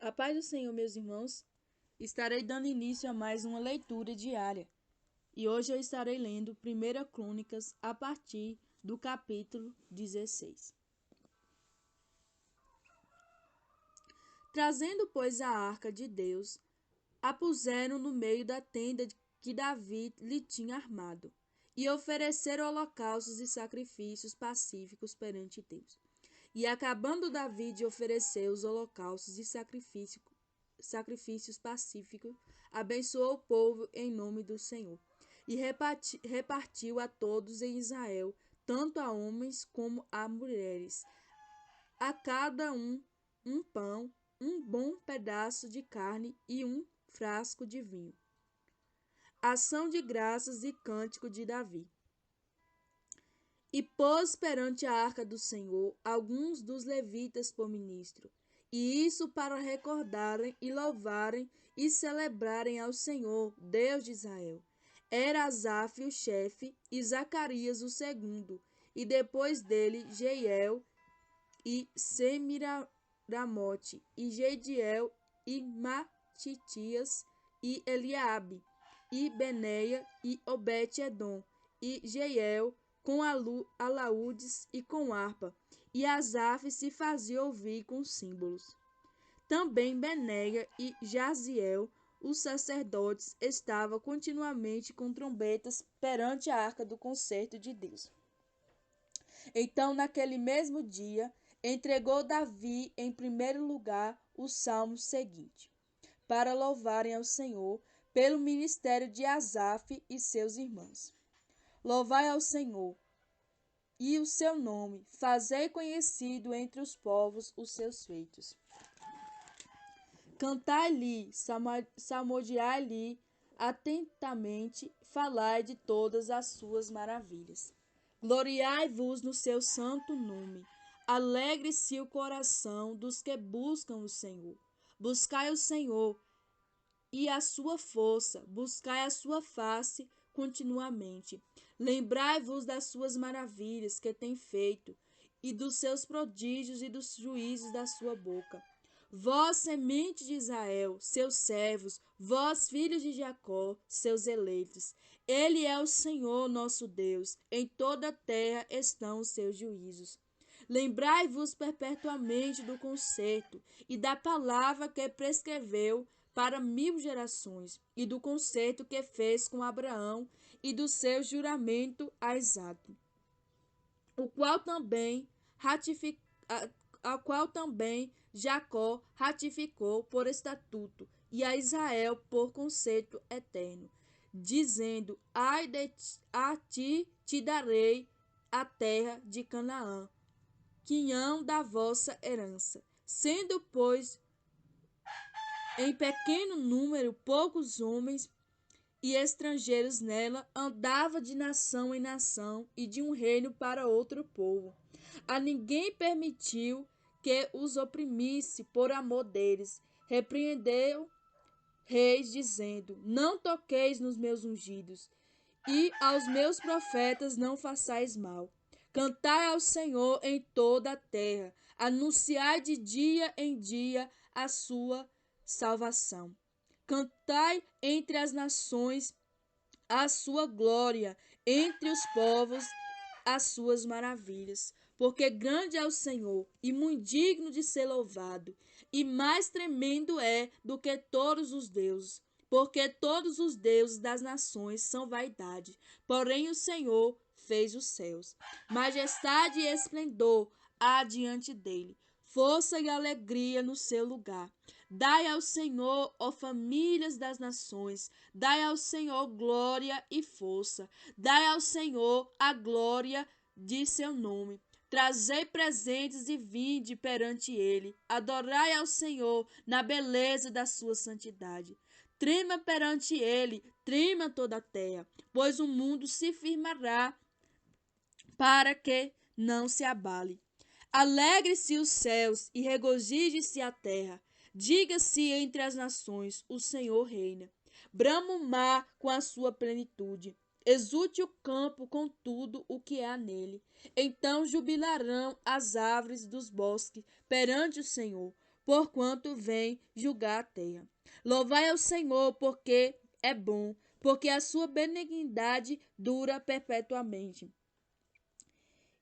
A paz do Senhor, meus irmãos, estarei dando início a mais uma leitura diária. E hoje eu estarei lendo 1 Crônicas a partir do capítulo 16. Trazendo, pois, a arca de Deus, a puseram no meio da tenda que Davi lhe tinha armado, e ofereceram holocaustos e sacrifícios pacíficos perante Deus. E acabando Davi de oferecer os holocaustos e sacrifícios pacíficos, abençoou o povo em nome do Senhor, e repartiu a todos em Israel, tanto a homens como a mulheres, a cada um pão, um bom pedaço de carne e um frasco de vinho. Ação de graças e cântico de Davi. E pôs perante a arca do Senhor alguns dos levitas por ministro, e isso para recordarem e louvarem e celebrarem ao Senhor, Deus de Israel. Era Asaf o chefe, e Zacarias o segundo, e depois dele Jeiel e Semiramote, e Jeidiel e Matitias, e Eliabe, e Beneia, e Obed-edom, e Jeiel, com alaúdes e com harpa, e Asaf se fazia ouvir com símbolos. Também Beneia e Jaziel, os sacerdotes, estavam continuamente com trombetas perante a arca do concerto de Deus. Então, naquele mesmo dia, entregou Davi em primeiro lugar o salmo seguinte, para louvarem ao Senhor pelo ministério de Asaf e seus irmãos. Louvai ao Senhor e o seu nome, fazei conhecido entre os povos os seus feitos. Cantai-lhe, salmodiai-lhe atentamente, falai de todas as suas maravilhas. Gloriai-vos no seu santo nome. Alegre-se o coração dos que buscam o Senhor. Buscai o Senhor e a sua força, buscai a sua face continuamente. Lembrai-vos das suas maravilhas que tem feito, e dos seus prodígios e dos juízos da sua boca. Vós, semente de Israel, seus servos, vós, filhos de Jacó, seus eleitos. Ele é o Senhor nosso Deus, em toda a terra estão os seus juízos. Lembrai-vos perpetuamente do concerto e da palavra que prescreveu para 1000 gerações, e do concerto que fez com Abraão e do seu juramento a Isaque, o qual também Jacó ratificou por estatuto, e a Israel por concerto eterno, dizendo: a ti te darei a terra de Canaã, quinhão da vossa herança. Sendo, pois, em pequeno número, poucos homens e estrangeiros nela, andava de nação em nação e de um reino para outro povo. A ninguém permitiu que os oprimisse por amor deles. Repreendeu reis, dizendo: não toqueis nos meus ungidos, e aos meus profetas não façais mal. Cantai ao Senhor em toda a terra, anunciai de dia em dia a sua salvação. Cantai entre as nações a sua glória, entre os povos as suas maravilhas. Porque grande é o Senhor, e muito digno de ser louvado, e mais tremendo é do que todos os deuses. Porque todos os deuses das nações são vaidade, porém o Senhor fez os céus. Majestade e esplendor há diante dele, força e alegria no seu lugar. Dai ao Senhor, ó famílias das nações, dai ao Senhor glória e força, dai ao Senhor a glória de seu nome. Trazei presentes e vinde perante ele, adorai ao Senhor na beleza da sua santidade. Trema perante ele, trema toda a terra, pois o mundo se firmará para que não se abale. Alegre-se os céus e regozije-se a terra. Diga-se entre as nações: o Senhor reina. Brama o mar com a sua plenitude. Exulte o campo com tudo o que há nele. Então jubilarão as árvores dos bosques perante o Senhor, porquanto vem julgar a terra. Louvai ao Senhor, porque é bom, porque a sua benignidade dura perpetuamente.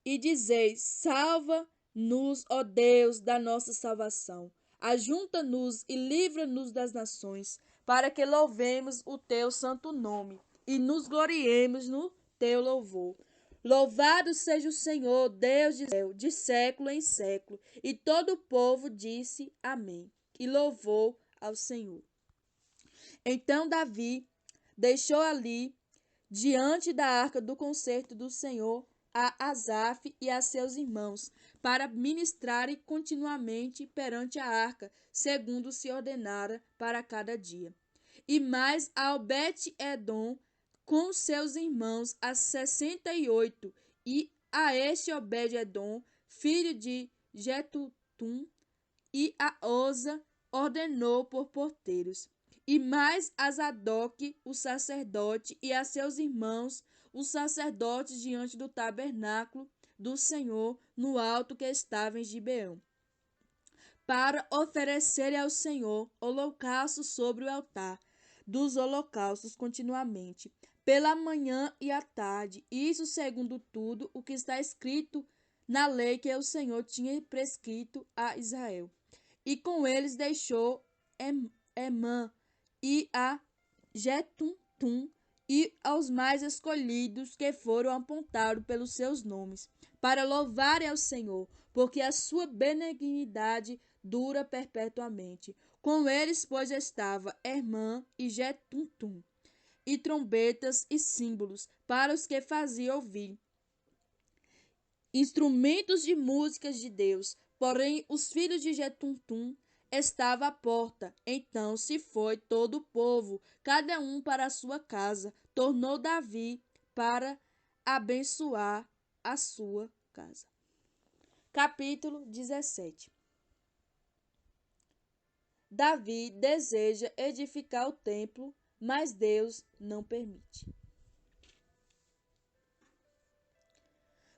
E dizei: salva-nos, ó Deus, da nossa salvação. Ajunta-nos e livra-nos das nações, para que louvemos o teu santo nome e nos gloriemos no teu louvor. Louvado seja o Senhor, Deus de Israel, de século em século. E todo o povo disse amém, e louvou ao Senhor. Então Davi deixou ali, diante da arca do concerto do Senhor, a Asaf e a seus irmãos, para ministrarem continuamente perante a arca, segundo se ordenara para cada dia. E mais a Obed-edom com seus irmãos, a 68, e a este Obed-edom, filho de Jetutum, e a Oza ordenou por porteiros. E mais a Zadok, o sacerdote, e a seus irmãos, os sacerdotes, diante do tabernáculo do Senhor, no alto que estava em Gibeão, para oferecerem ao Senhor holocausto sobre o altar dos holocaustos continuamente, pela manhã e à tarde, isso segundo tudo o que está escrito na lei que o Senhor tinha prescrito a Israel. E com eles deixou Emã e a Jetutum e aos mais escolhidos que foram apontados pelos seus nomes, para louvarem ao Senhor, porque a sua benignidade dura perpetuamente. Com eles, pois, estava Emã e Jetutum, e trombetas e símbolos para os que faziam ouvir instrumentos de músicas de Deus. Porém, os filhos de Jetutum estavam à porta. Então se foi todo o povo, cada um para a sua casa. Tornou Davi para abençoar a sua casa. Capítulo 17. Davi deseja edificar o templo, mas Deus não permite.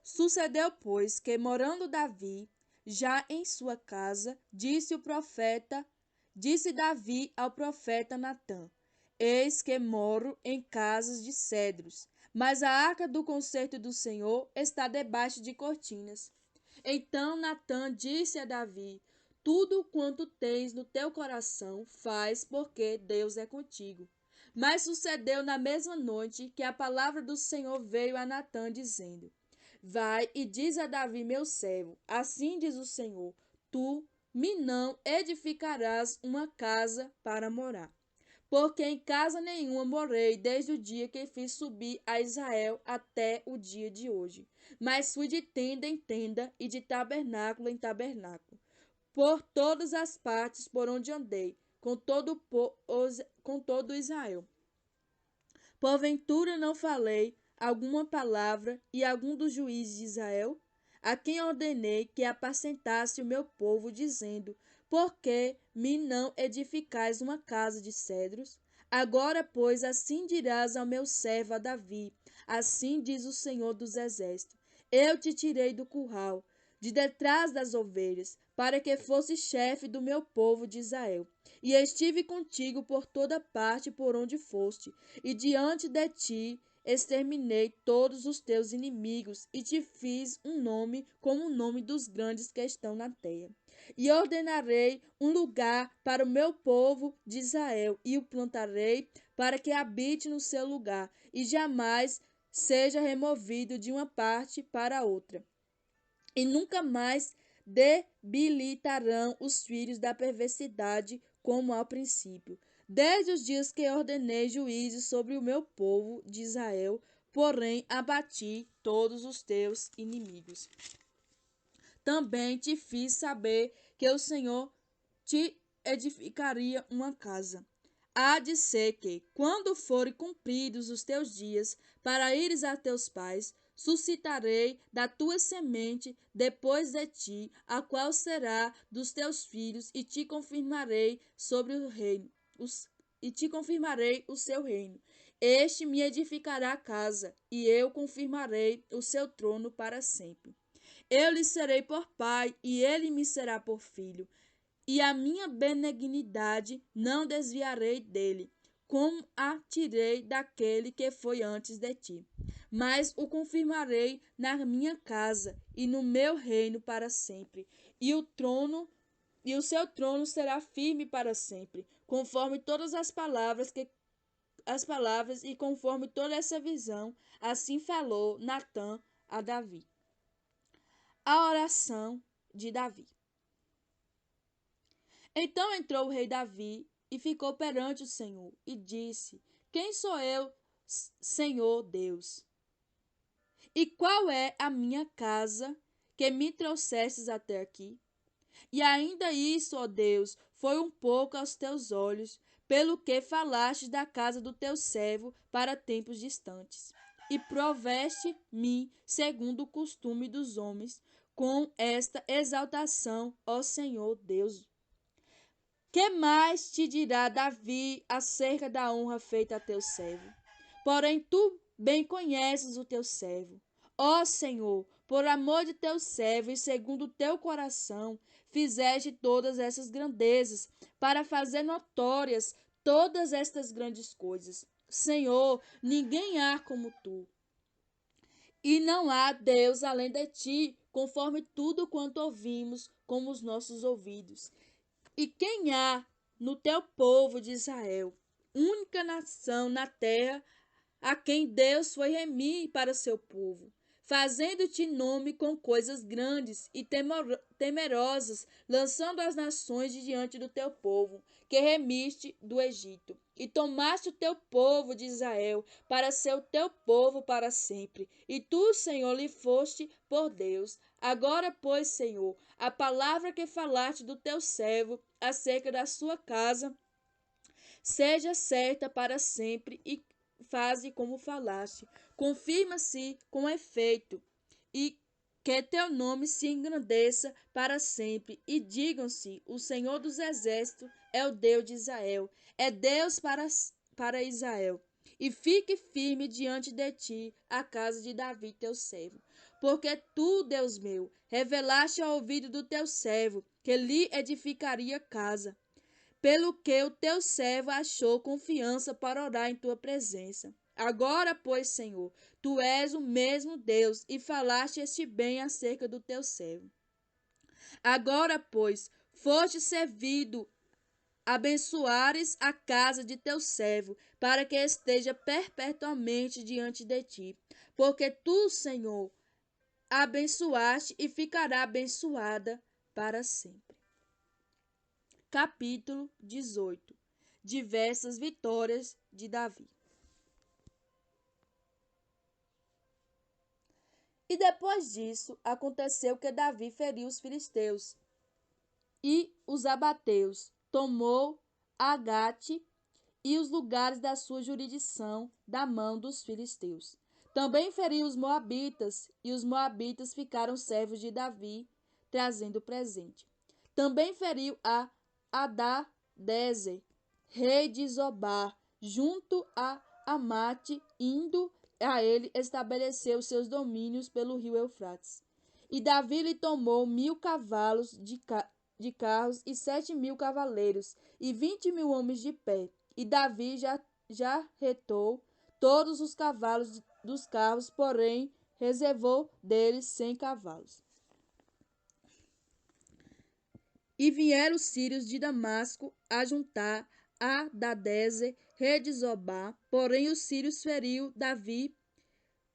Sucedeu, pois, que, morando Davi já em sua casa, disse Davi ao profeta Natã: Eis que moro em casas de cedros, mas a arca do concerto do Senhor está debaixo de cortinas. Então Natã disse a Davi: Tudo quanto tens no teu coração, faz, porque Deus é contigo. Mas sucedeu na mesma noite que a palavra do Senhor veio a Natã, dizendo: Vai e diz a Davi, meu servo: Assim diz o Senhor: Tu me não edificarás uma casa para morar. Porque em casa nenhuma morei desde o dia que fiz subir a Israel até o dia de hoje. Mas fui de tenda em tenda e de tabernáculo em tabernáculo, por todas as partes por onde andei, com todo Israel. Porventura não falei alguma palavra e algum dos juízes de Israel, a quem ordenei que apacentasse o meu povo, dizendo: Por que me não edificais uma casa de cedros? Agora, pois, assim dirás ao meu servo a Davi: Assim diz o Senhor dos Exércitos: Eu te tirei do curral, de detrás das ovelhas, para que fosse chefe do meu povo de Israel. E estive contigo por toda parte por onde foste, e diante de ti exterminei todos os teus inimigos, e te fiz um nome como o nome dos grandes que estão na terra. E ordenarei um lugar para o meu povo de Israel, e o plantarei para que habite no seu lugar, e jamais seja removido de uma parte para outra. E nunca mais debilitarão os filhos da perversidade como ao princípio, desde os dias que ordenei juízes sobre o meu povo de Israel, porém abati todos os teus inimigos. Também te fiz saber que o Senhor te edificaria uma casa. Há de ser que, quando forem cumpridos os teus dias, para ires a teus pais, suscitarei da tua semente depois de ti, a qual será dos teus filhos, e te confirmarei sobre o reino, e te confirmarei o seu reino. Este me edificará a casa, e eu confirmarei o seu trono para sempre. Eu lhe serei por pai, e ele me será por filho. e a minha benignidade não desviarei dele, como a tirei daquele que foi antes de ti. Mas o confirmarei na minha casa e no meu reino para sempre, e o seu trono será firme para sempre, conforme todas as palavras e conforme toda essa visão, assim falou Natã a Davi. A oração de Davi. Então entrou o rei Davi e ficou perante o Senhor e disse: Quem sou eu, Senhor Deus? E qual é a minha casa que me trouxestes até aqui? E ainda isso, ó Deus, foi um pouco aos teus olhos, pelo que falaste da casa do teu servo para tempos distantes. E proveste-me, segundo o costume dos homens, com esta exaltação, ó Senhor Deus. Que mais te dirá Davi acerca da honra feita a teu servo? Porém, tu bem conheces o teu servo. Ó Senhor, por amor de teu servo e segundo o teu coração, fizeste todas essas grandezas, para fazer notórias todas estas grandes coisas. Senhor, ninguém há como tu. E não há Deus além de ti, conforme tudo quanto ouvimos com os nossos ouvidos. E quem há no teu povo de Israel, única nação na terra, a quem Deus foi remir para seu povo, fazendo-te nome com coisas grandes e temerosas, lançando as nações de diante do teu povo, que remiste do Egito. E tomaste o teu povo de Israel para ser o teu povo para sempre. E tu, Senhor, lhe foste por Deus. Agora, pois, Senhor, a palavra que falaste do teu servo acerca da sua casa seja certa para sempre e faze como falaste. Confirma-se com efeito e que teu nome se engrandeça para sempre e digam-se: o Senhor dos Exércitos é o Deus de Israel, é Deus para Israel. E fique firme diante de ti a casa de Davi, teu servo. Porque tu, Deus meu, revelaste ao ouvido do teu servo que lhe edificaria casa, pelo que o teu servo achou confiança para orar em tua presença. Agora, pois, Senhor, tu és o mesmo Deus e falaste este bem acerca do teu servo. Agora, pois, foste servido, abençoares a casa de teu servo, para que esteja perpetuamente diante de ti. Porque tu, Senhor, abençoaste e ficará abençoada para sempre. Capítulo 18. Diversas vitórias de Davi. E depois disso, aconteceu que Davi feriu os filisteus e os abateu, tomou Agate e os lugares da sua jurisdição da mão dos filisteus. Também feriu os moabitas, e os moabitas ficaram servos de Davi, trazendo presente. Também feriu a Hadadezer, rei de Zobá, junto a Amate, indo a ele estabeleceu seus domínios pelo rio Eufrates. E Davi lhe tomou 1000 cavalos de carros e 7.000 cavaleiros e 20.000 homens de pé. E Davi já retou todos os cavalos dos carros, porém reservou deles 100 cavalos. E vieram os sírios de Damasco a juntar a Hadadezer, rei de Zobá, porém os sírios feriu Davi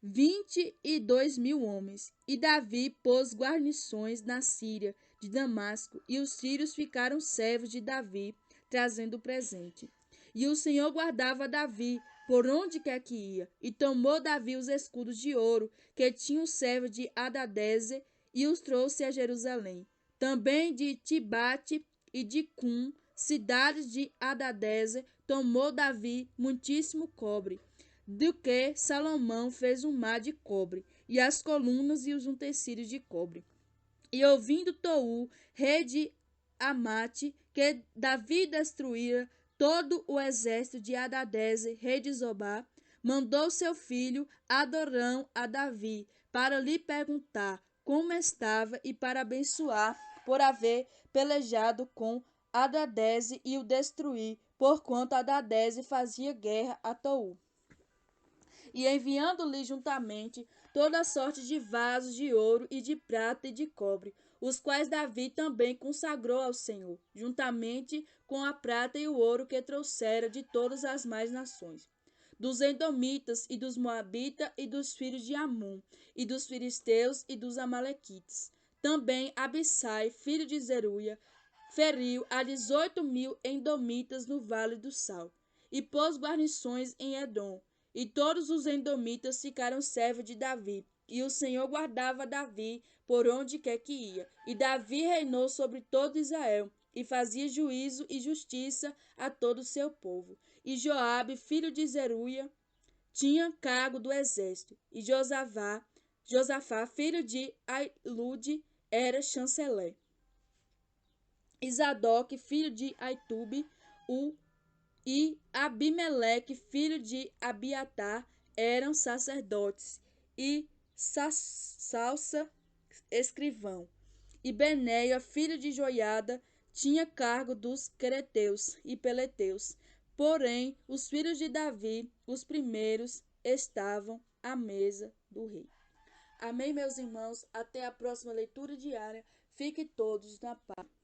22.000 homens. E Davi pôs guarnições na Síria de Damasco, e os sírios ficaram servos de Davi, trazendo presente. E o Senhor guardava Davi por onde quer que ia, e tomou Davi os escudos de ouro que tinha o servo de Hadadezer, e os trouxe a Jerusalém. Também de Tibate e de Cum, cidades de Hadadezer, tomou Davi muitíssimo cobre, do que Salomão fez um mar de cobre, e as colunas e os utensílios de cobre. E ouvindo Tou, rei de Amate, que Davi destruíra todo o exército de Hadadezer, rei de Zobá, mandou seu filho Adorão a Davi, para lhe perguntar como estava e para abençoar por haver pelejado com Hadadeze e o destruí, porquanto Hadadeze fazia guerra a Tou. E enviando-lhe juntamente toda sorte de vasos de ouro e de prata e de cobre, os quais Davi também consagrou ao Senhor, juntamente com a prata e o ouro que trouxera de todas as mais nações, dos Edomitas e dos Moabitas e dos filhos de Amon, e dos filisteus e dos amalequitas. Também Abissai, filho de Zeruia, feriu a 18.000 Edomitas no Vale do Sal, e pôs guarnições em Edom. E todos os edomitas ficaram servos de Davi, e o Senhor guardava Davi por onde quer que ia. E Davi reinou sobre todo Israel, e fazia juízo e justiça a todo o seu povo. E Joabe, filho de Zeruia, tinha cargo do exército, e Josafá, filho de Ailude, era chanceler. E Zadok, filho de Aitube, e Abimeleque, filho de Abiatar, eram sacerdotes, e Salsa, escrivão. E Benéia, filho de Joiada, tinha cargo dos quereteus e peleteus. Porém, os filhos de Davi, os primeiros, estavam à mesa do rei. Amém, meus irmãos. Até a próxima leitura diária. Fiquem todos na paz.